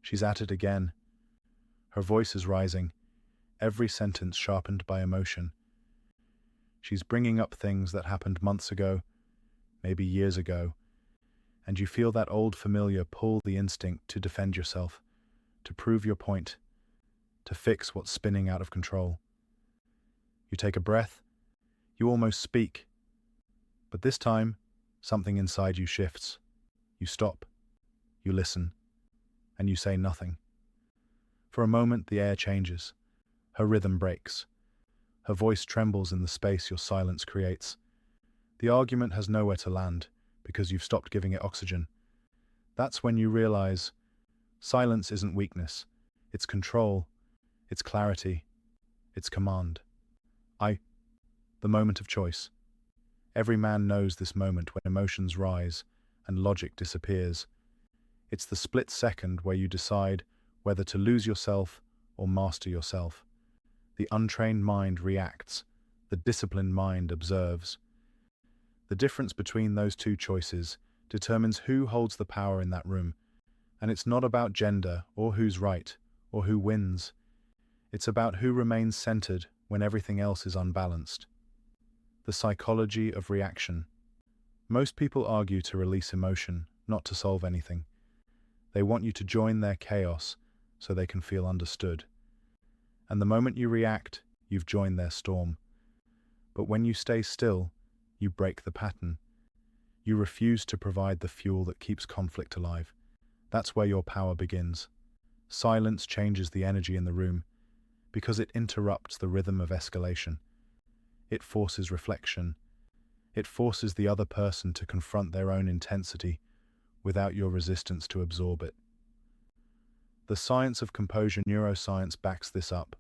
She's at it again. Her voice is rising, every sentence sharpened by emotion. She's bringing up things that happened months ago, maybe years ago, and you feel that old familiar pull, the instinct to defend yourself, to prove your point, to fix what's spinning out of control. You take a breath, you almost speak, but this time, something inside you shifts. You stop, you listen, and you say nothing. For a moment, the air changes. Her rhythm breaks. Her voice trembles in the space your silence creates. The argument has nowhere to land because you've stopped giving it oxygen. That's when you realize silence isn't weakness. It's control. It's clarity. It's command. The moment of choice. Every man knows this moment when emotions rise and logic disappears. It's the split second where you decide whether to lose yourself or master yourself. The untrained mind reacts. The disciplined mind observes. The difference between those two choices determines who holds the power in that room. And it's not about gender or who's right or who wins. It's about who remains centered when everything else is unbalanced. The psychology of reaction. Most people argue to release emotion, not to solve anything. They want you to join their chaos so they can feel understood. And the moment you react, you've joined their storm. But when you stay still, you break the pattern. You refuse to provide the fuel that keeps conflict alive. That's where your power begins. Silence changes the energy in the room because it interrupts the rhythm of escalation. It forces reflection. It forces the other person to confront their own intensity without your resistance to absorb it. The science of composure neuroscience backs this up.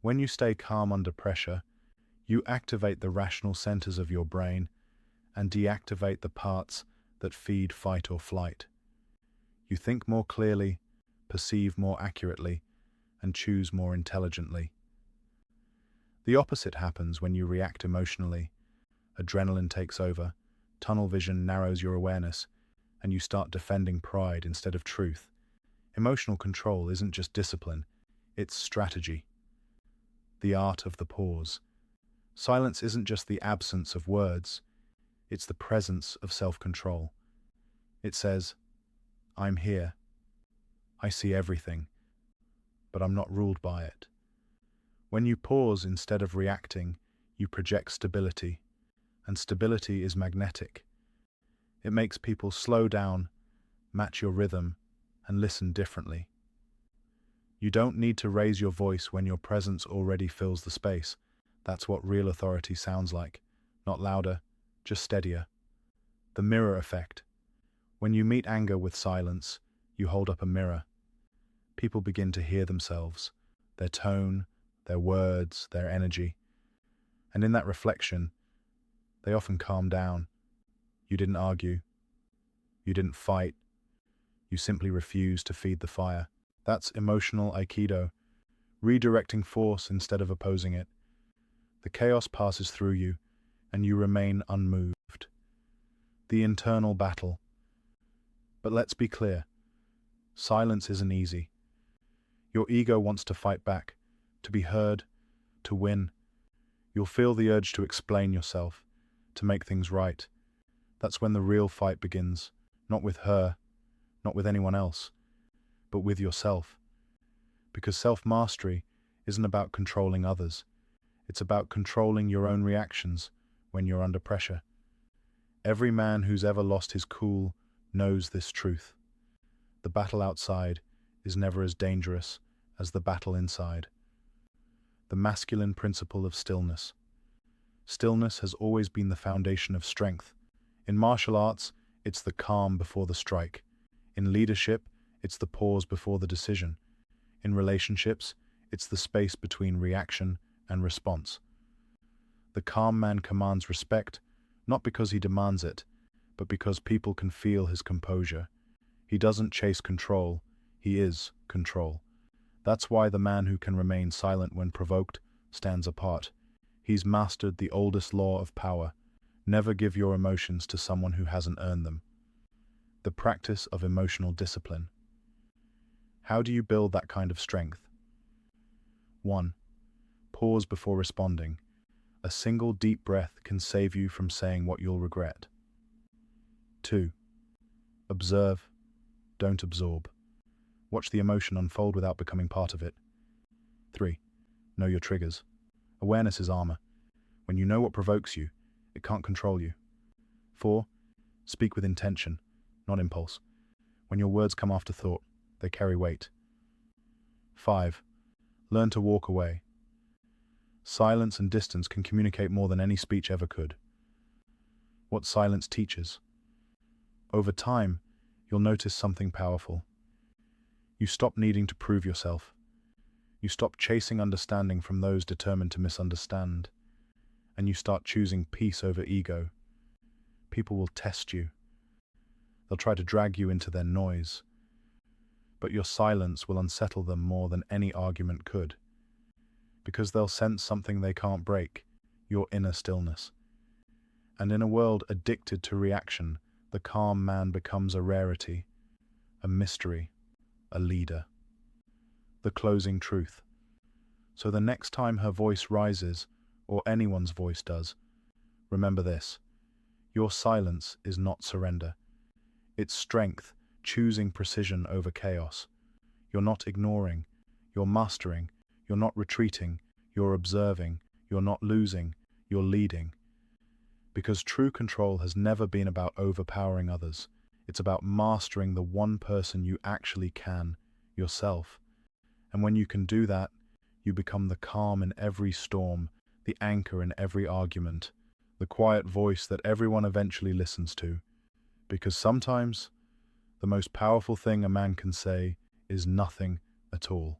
When you stay calm under pressure, you activate the rational centers of your brain and deactivate the parts that feed fight or flight. You think more clearly, perceive more accurately, and choose more intelligently. The opposite happens when you react emotionally. Adrenaline takes over, tunnel vision narrows your awareness, and you start defending pride instead of truth. Emotional control isn't just discipline, it's strategy. The art of the pause. Silence isn't just the absence of words, it's the presence of self-control. It says, I'm here. I see everything, but I'm not ruled by it. When you pause instead of reacting, you project stability, and stability is magnetic. It makes people slow down, match your rhythm, and listen differently. You don't need to raise your voice when your presence already fills the space. That's what real authority sounds like. Not louder, just steadier. The mirror effect. When you meet anger with silence, you hold up a mirror. People begin to hear themselves, their tone, their words, their energy. And in that reflection, they often calm down. You didn't argue. You didn't fight. You simply refused to feed the fire. That's emotional aikido, redirecting force instead of opposing it. The chaos passes through you, and you remain unmoved. The internal battle. But let's be clear, silence isn't easy. Your ego wants to fight back, to be heard, to win. You'll feel the urge to explain yourself, to make things right. That's when the real fight begins, not with her, not with anyone else, but with yourself. Because self-mastery isn't about controlling others. It's about controlling your own reactions when you're under pressure. Every man who's ever lost his cool knows this truth. The battle outside is never as dangerous as the battle inside. The masculine principle of stillness. Stillness has always been the foundation of strength. In martial arts, it's the calm before the strike. In leadership, it's the pause before the decision. In relationships, it's the space between reaction and response. The calm man commands respect, not because he demands it, but because people can feel his composure. He doesn't chase control, he is control. That's why the man who can remain silent when provoked stands apart. He's mastered the oldest law of power. Never give your emotions to someone who hasn't earned them. The practice of emotional discipline. How do you build that kind of strength? 1. Pause before responding. A single deep breath can save you from saying what you'll regret. 2. Observe, don't absorb. Watch the emotion unfold without becoming part of it. 3. Know your triggers. Awareness is armor. When you know what provokes you, it can't control you. 4. Speak with intention, not impulse. When your words come after thought, they carry weight. 5. Learn to walk away. Silence and distance can communicate more than any speech ever could. What silence teaches. Over time, you'll notice something powerful. You stop needing to prove yourself. You stop chasing understanding from those determined to misunderstand. And you start choosing peace over ego. People will test you. They'll try to drag you into their noise. But your silence will unsettle them more than any argument could. Because they'll sense something they can't break, your inner stillness. And in a world addicted to reaction, the calm man becomes a rarity, a mystery, a leader. The closing truth. So the next time her voice rises, or anyone's voice does, remember this. Your silence is not surrender. It's strength, choosing precision over chaos. You're not ignoring, you're mastering, you're not retreating, you're observing, you're not losing, you're leading. Because true control has never been about overpowering others. It's about mastering the one person you actually can, yourself. And when you can do that, you become the calm in every storm, the anchor in every argument, the quiet voice that everyone eventually listens to. Because sometimes, the most powerful thing a man can say is nothing at all.